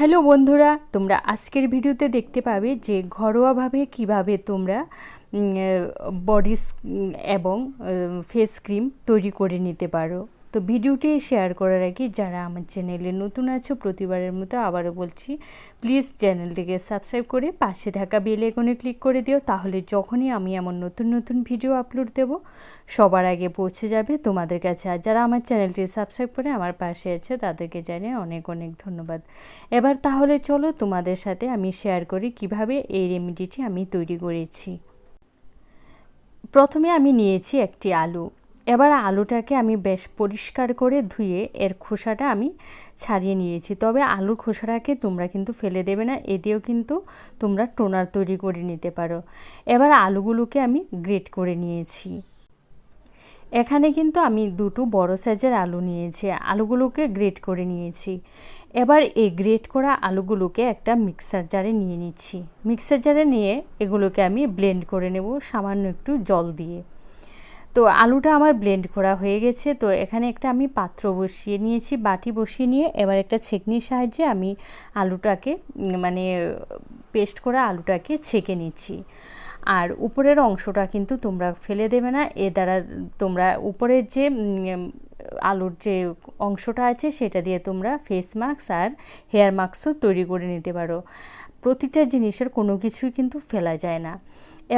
Hello বন্ধুরা, তোমরা আজকের ভিডিওতে দেখতে পাবে যে ঘরোয়াভাবে কিভাবে তোমরা বডি এবং ফেস ক্রিম তৈরি করে নিতে পারো। তো ভিডিওটি শেয়ার করার আগে যারা আমার চ্যানেলে নতুন আছো, প্রতিবারের মতো আবারও বলছি, প্লিজ চ্যানেলটিকে সাবস্ক্রাইব করে পাশে থাকা বেল আইকনে ক্লিক করে দিও। তাহলে যখনই আমি এমন নতুন নতুন ভিডিও আপলোড দেব সবার আগে পৌঁছে যাবে তোমাদের কাছে। আর যারা আমার চ্যানেলটি সাবস্ক্রাইব করে আমার পাশে আছে তাদেরকে জানিয়ে অনেক অনেক ধন্যবাদ। এবার তাহলে চলো তোমাদের সাথে আমি শেয়ার করি কিভাবে এই রেমেডিটি আমি তৈরি করেছি। প্রথমে আমি নিয়েছি একটি আলু। এবার আলুটাকে আমি বেশ পরিষ্কার করে ধুয়ে এর খোসাটা আমি ছাড়িয়ে নিয়েছি। তবে আলুর খোসাটাকে তোমরা কিন্তু ফেলে দেবে না, এ দিয়েও কিন্তু তোমরা টোনার তৈরি করে নিতে পারো। এবার আলুগুলোকে আমি গ্রেট করে নিয়েছি। এখানে কিন্তু আমি দুটো বড় সাইজের আলু নিয়েছি, আলুগুলোকে গ্রেট করে নিয়েছি। এবার এই গ্রেট করা আলুগুলোকে একটা মিক্সার জারে নিয়ে নিচ্ছি। মিক্সার জারে নিয়ে এগুলোকে আমি ব্লেন্ড করে নেব সামান্য একটু জল দিয়ে। তো আলুটা আমার ব্লেন্ড করা হয়ে গেছে। তো এখানে একটা আমি পাত্র বসিয়ে নিয়েছি, বাটি বসিয়ে নিয়ে এবার একটা ছেঁকনির সাহায্যে আমি আলুটাকে পেস্ট করা আলুটাকে ছেঁকে নিচ্ছি। আর উপরের অংশটা কিন্তু তোমরা ফেলে দেবে না, এ দ্বারা তোমরা উপরের যে আলুর যে অংশটা আছে সেটা দিয়ে তোমরা ফেস মাস্ক আর হেয়ার মাস্কও তৈরি করে নিতে পারো। প্রতিটা জিনিসের কোনো কিছুই কিন্তু ফেলা যায় না।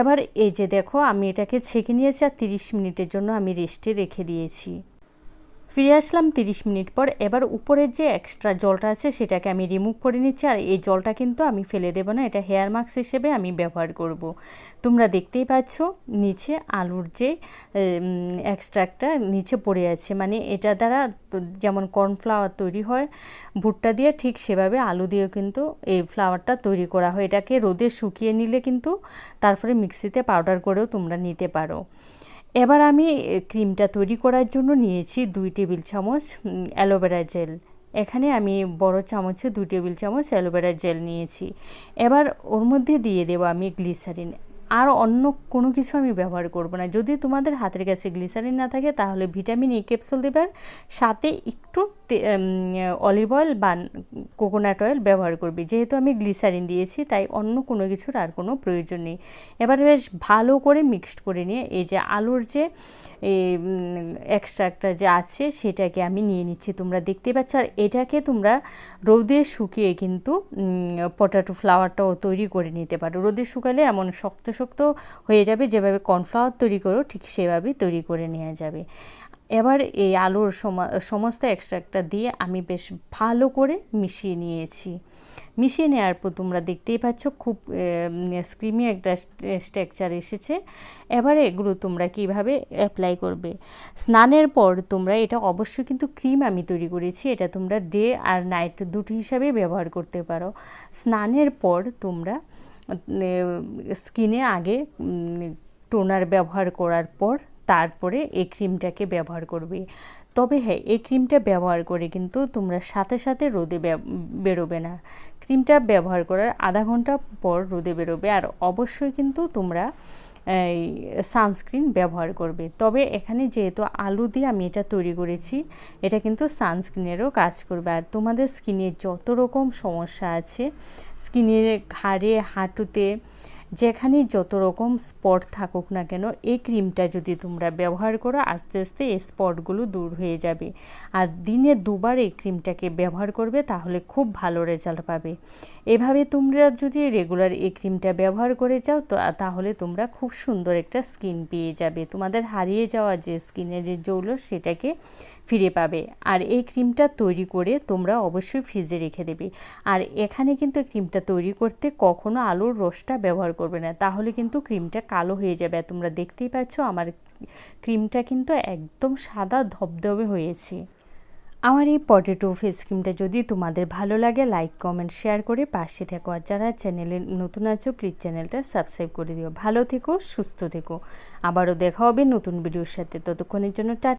এবার এই যে দেখো আমি এটাকে ছেঁকে নিয়েছি আর 30 মিনিটের জন্য আমি রেস্টে রেখে দিয়েছি। ফিরে আসলাম 30 মিনিট পর। এবার উপরের যে এক্সট্রা জলটা আছে সেটাকে আমি রিমুভ করে নিচ্ছি। আর এই জলটা কিন্তু আমি ফেলে দেবো না, এটা হেয়ার মাস্ক হিসেবে আমি ব্যবহার করব। তোমরা দেখতেই পাচ্ছ নিচে আলুর যে এক্সট্রাক্টটা নিচে পড়ে আছে, মানে এটা দ্বারা যেমন কর্নফ্লাওয়ার তৈরি হয় ভুট্টা দিয়ে, ঠিক সেভাবে আলু দিয়েও কিন্তু এই ফ্লাওয়ারটা তৈরি করা হয়। এটাকে রোদে শুকিয়ে নিলে কিন্তু তারপরে মিক্সিতে পাউডার করেও তোমরা নিতে পারো। এবার আমি ক্রিমটা তৈরি করার জন্য নিয়েছি 2 টেবিল চামচ অ্যালোভেরা জেল। এখানে আমি বড় চামচে 2 টেবিল চামচ অ্যালোভেরা জেল নিয়েছি। এবার ওর মধ্যে দিয়ে দেব আমি গ্লিসারিন। আর অন্য কোনো কিছু আমি ব্যবহার করব না। যদি তোমাদের হাতের কাছে গ্লিসারিন না থাকে তাহলে ভিটামিন ই ক্যাপসুল দেবার সাথে একটু অলিভ অয়েল বা কোকোনাট অয়েল ব্যবহার করবে। যেহেতু আমি গ্লিসারিন দিয়েছি তাই অন্য কোনো কিছুর আর কোনো প্রয়োজন নেই। এবার বেশ ভালো করে মিক্সড করে নিয়ে এই যে আলুর যে এক্সট্রাক্টটা যে আছে সেটাকে আমি নিয়ে নিচ্ছি, তোমরা দেখতে পাচ্ছ। আর এটাকে তোমরা রোদে শুকিয়ে কিন্তু পটাটো ফ্লাওয়ারটাও তৈরি করে নিতে পারো। রোদে শুকালে এমন শক্ত শক্ত হয়ে যাবে, যেভাবে কর্নফ্লাওয়ার তৈরি করো ঠিক সেভাবেই তৈরি করে নেওয়া যাবে। এবার এই আলুর সমস্ত এক্সট্রাক্টটা দিয়ে আমি বেশ ভালো করে মিশিয়ে নিয়েছি। মিশিয়ে নেওয়ার পর তোমরা দেখতেই পাচ্ছ খুব স্ক্রিমি একটা স্ট্রাকচার এসেছে। এবারে এগুলো তোমরা কিভাবে অ্যাপ্লাই করবে। স্নানের পর তোমরা এটা অবশ্যই কিন্তু ক্রিম আমি তৈরি করেছি, এটা তোমরা ডে আর নাইট দুটো হিসাবে ব্যবহার করতে পারো। স্নানের পর তোমরা স্কিনে আগে টোনার ব্যবহার করার পর তারপরে এই ক্রিমটাকে ব্যবহার করবে। তবে হ্যাঁ, এই ক্রিমটা ব্যবহার করে কিন্তু তোমরা সাথে সাথে রোদে বেরোবে না। ক্রিমটা ব্যবহার করার আধা ঘন্টা পর রোদে বেরোবে। আর অবশ্যই কিন্তু তোমরা এই সানস্ক্রিন ব্যবহার করবে। তবে এখানে যেহেতু আলু দিয়ে আমি এটা তৈরি করেছি, এটা কিন্তু সানস্ক্রিনেরও কাজ করবে। আর তোমাদের স্কিনে যত রকম সমস্যা আছে, স্কিনে ঘাড়ে হাঁটুতে যেখানে যত রকম স্পট থাকুক না কেন, এই ক্রিমটা যদি তোমরা ব্যবহার করো আস্তে আস্তে এই স্পটগুলো দূর হয়ে যাবে। আর দিনে 2 বার এই ক্রিমটাকে ব্যবহার করবে তাহলে খুব ভালো রেজাল্ট পাবে। এভাবে তোমরা যদি রেগুলার এই ক্রিমটা ব্যবহার করে যাও তো তাহলে তোমরা খুব সুন্দর একটা স্কিন পেয়ে যাবে। তোমাদের হারিয়ে যাওয়া যে স্কিনের যে জৌলস সেটাকে ফিরে পাবে। আর এই ক্রিমটা তৈরি করে তোমরা অবশ্যই ফ্রিজে রেখে দেবে। আর এখানে কিন্তু ক্রিমটা তৈরি করতে কখনো আলুর রসটা ব্যবহার করবে না, তাহলে কিন্তু ক্রিমটা কালো হয়ে যাবে। আর তোমরা দেখতেই পাচ্ছ আমার ক্রিমটা কিন্তু একদম সাদা ধবধবে হয়েছে। আমার এই পটেটো ফেস ক্রিমটা যদি তোমাদের ভালো লাগে লাইক কমেন্ট শেয়ার করে পাশে থেকো। আর যারা চ্যানেলে নতুন আছো প্লিজ চ্যানেলটা সাবস্ক্রাইব করে দিও। ভালো থেকো, সুস্থ থেকো। আবারও দেখা হবে নতুন ভিডিওর সাথে। ততক্ষণের জন্য